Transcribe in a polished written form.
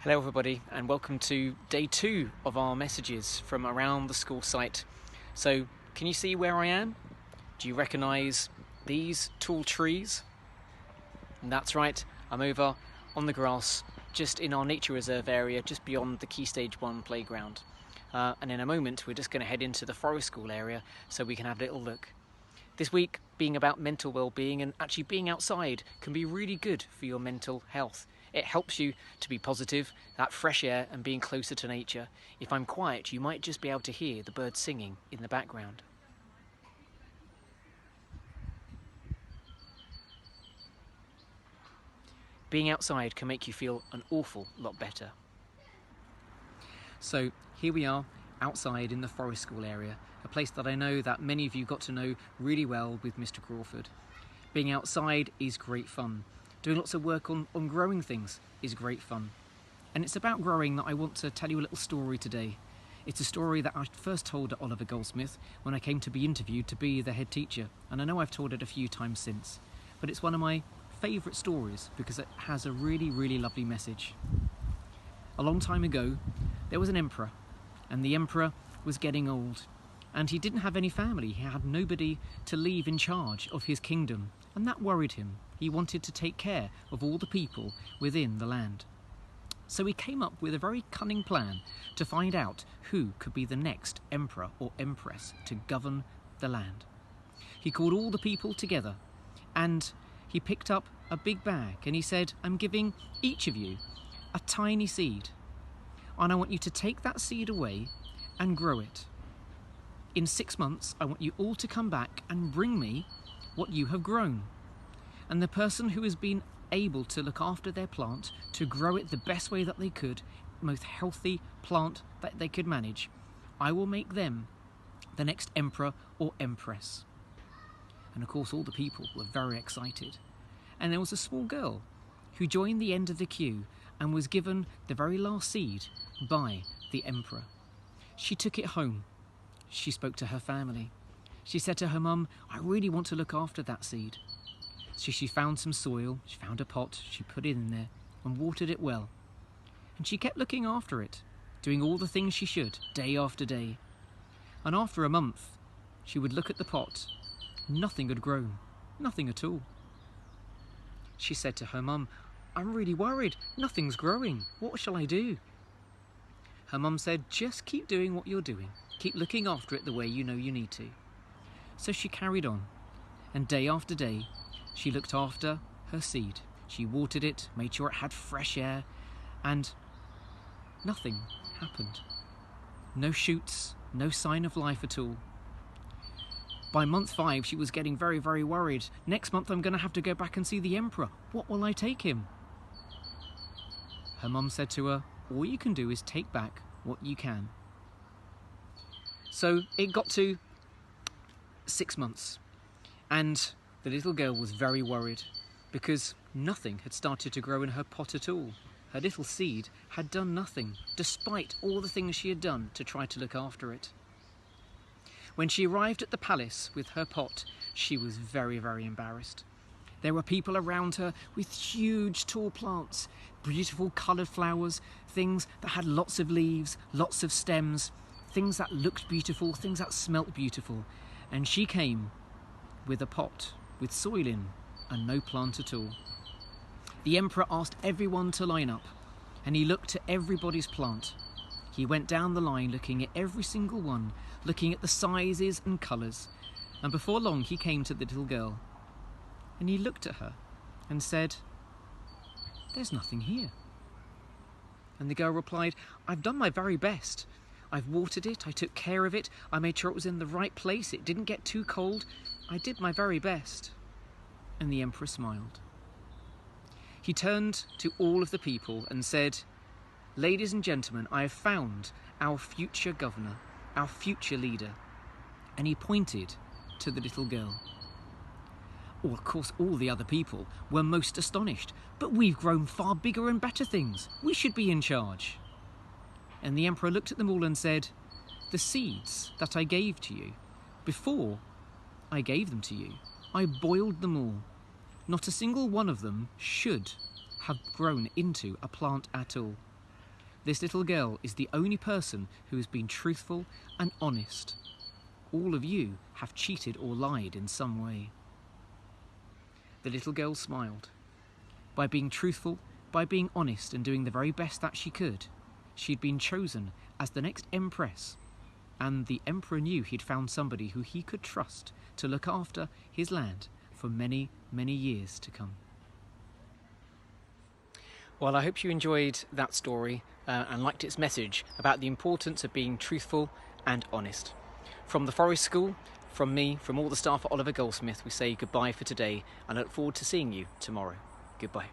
Hello everybody and welcome to day 2 of our messages from around the school site. So can you see where I am? Do you recognise these tall trees? And that's right, I'm over on the grass just in our nature reserve area just beyond the Key Stage 1 playground. And in a moment we're just going to head into the forest school area so we can have a little look. This week being about mental well-being, and actually being outside can be really good for your mental health. It helps you to be positive, that fresh air and being closer to nature. If I'm quiet, you might just be able to hear the birds singing in the background. Being outside can make you feel an awful lot better. So here we are outside in the forest school area, a place that I know that many of you got to know really well with Mr. Crawford. Being outside is great fun. Doing lots of work on growing things is great fun. And it's about growing that I want to tell you a little story today. It's a story that I first told at Oliver Goldsmith when I came to be interviewed to be the head teacher. And I know I've told it a few times since, but it's one of my favourite stories because it has a really, really lovely message. A long time ago, there was an emperor, and the emperor was getting old. And he didn't have any family. He had nobody to leave in charge of his kingdom, and that worried him. He wanted to take care of all the people within the land. So he came up with a very cunning plan to find out who could be the next emperor or empress to govern the land. He called all the people together, and he picked up a big bag, and he said, "I'm giving each of you a tiny seed, and I want you to take that seed away and grow it. In 6 months, I want you all to come back and bring me what you have grown. And the person who has been able to look after their plant, to grow it the best way that they could, most healthy plant that they could manage, I will make them the next emperor or empress." And of course, all the people were very excited. And there was a small girl who joined the end of the queue and was given the very last seed by the emperor. She took it home. She spoke to her family. She said to her mum, "I really want to look after that seed." So she found some soil, she found a pot, she put it in there and watered it well. And she kept looking after it, doing all the things she should, day after day. And after a month, she would look at the pot. Nothing had grown, nothing at all. She said to her mum, "I'm really worried, nothing's growing. What shall I do?" Her mum said, "Just keep doing what you're doing. Keep looking after it the way you know you need to." So she carried on, and day after day, she looked after her seed. She watered it, made sure it had fresh air, and nothing happened. No shoots, no sign of life at all. By month 5, she was getting very, very worried. Next month, I'm going to have to go back and see the emperor. What will I take him? Her mum said to her, "All you can do is take back what you can." So it got to 6 months, and the little girl was very worried because nothing had started to grow in her pot at all. Her little seed had done nothing, despite all the things she had done to try to look after it. When she arrived at the palace with her pot, she was very, very embarrassed. There were people around her with huge tall plants, beautiful coloured flowers, things that had lots of leaves, lots of stems, things that looked beautiful, things that smelt beautiful. And she came with a pot with soil in and no plant at all. The emperor asked everyone to line up, and he looked at everybody's plant. He went down the line looking at every single one, looking at the sizes and colours, and before long he came to the little girl, and he looked at her and said, "There's nothing here." And the girl replied, "I've done my very best. I've watered it, I took care of it, I made sure it was in the right place, it didn't get too cold. I did my very best." And the emperor smiled. He turned to all of the people and said, "Ladies and gentlemen, I have found our future governor, our future leader." And he pointed to the little girl. Well, of course, all the other people were most astonished. "But we've grown far bigger and better things. We should be in charge." And the emperor looked at them all and said, "The seeds that I gave to you, before I gave them to you, I boiled them all. Not a single one of them should have grown into a plant at all. This little girl is the only person who has been truthful and honest. All of you have cheated or lied in some way. The little girl smiled. By being truthful, by being honest and doing the very best that she could, she'd been chosen as the next empress, and the emperor knew he'd found somebody who he could trust to look after his land for many, many years to come. Well, I hope you enjoyed that story and liked its message about the importance of being truthful and honest. From the Forest School, from me, from all the staff at Oliver Goldsmith, we say goodbye for today and I look forward to seeing you tomorrow. Goodbye.